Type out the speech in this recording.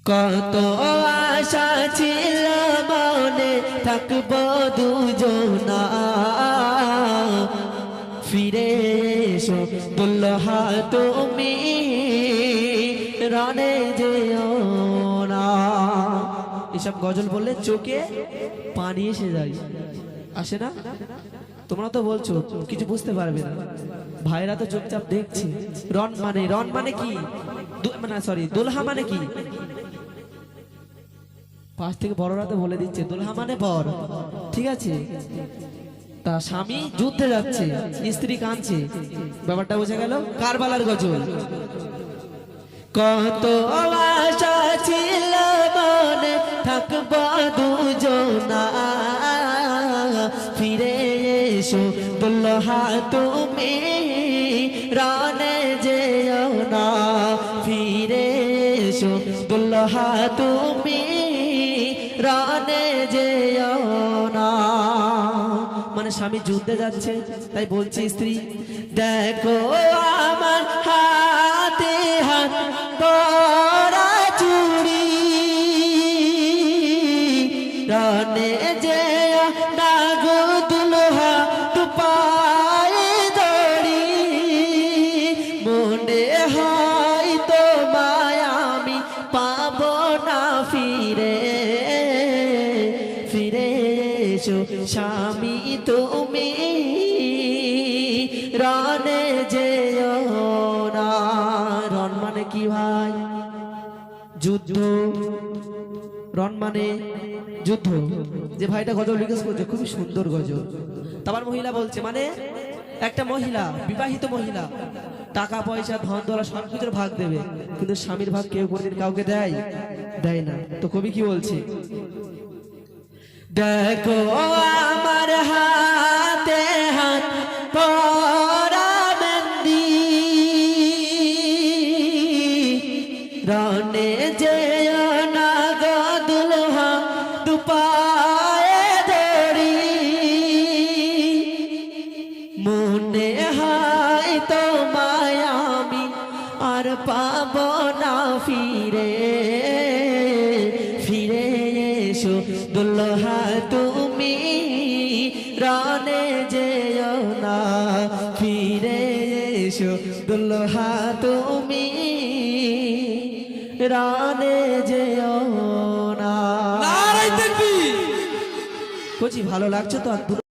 কত আশা ছিল মনে থাকবো দুজনা, ফিরে এসো দুল্হা তুমি রানে যেও না। এসব গজল বললে চোখে পানি এসে যায়, আসে না? তোমরা তো বলছো কিছু বুঝতে পারবে না, ভাইরা তো চুপচাপ দেখছে। রন মানে কি, মানে সরি দুলহা মানে কি? পাশ থেকে বড়রা তো বলে দিচ্ছে দুলহা মানে বর, ঠিক আছে? তা স্বামী যুদ্ধে যাচ্ছে, স্ত্রী কাঁদছে, ব্যাপারটা বোঝা গেল? কারবালার গজল। কত আশা ছিল মনে থাকবো দুজনা, ফিরে এসো দুল্হা তুমি রানে যেও না, ফিরে এসো দুল্হা তুমি রানে যেও না। মানে স্বামী যুদ্ধে যাচ্ছে, তাই বলছে স্ত্রী দেখো আমার হাতে হাত পরা চুড়ি, রানে যেও না গো দুলহা তু পায়ে ধরি, মনে হয় তোমায় আমি পাবো না ফিরে, ফিরে এসো স্বামী তুমি রানে যেও না। রন মানে কি ভাই? যুদ্ধ। রন মানে যুদ্ধ। যে ভাইটা গজল লিখেছ করছে খুবই সুন্দর গজল। তারপর মহিলা বলছে, মানে একটা মহিলা, বিবাহিত মহিলা, টাকা পয়সা ধন দৌলত সবকিছুর ভাগ দেবে, কিন্তু স্বামীর ভাগ কেউ কোনদিন কাউকে দেয় না। তো কবি কি বলছে? দেখো আমার হাতে হাত পরা মেহেন্দি, রানে যেও না গো দুলহা তু পায়ে ধরি, মনে হয় তোমায় আমি আর পাবো না ফিরে, ফিরে এসো দুলহা তুমি রানে যেও না, ফিরে এসো দুলহা তুমি রানে যেও না। নারে তাকবীর। কোচি ভালো লাগছে তো?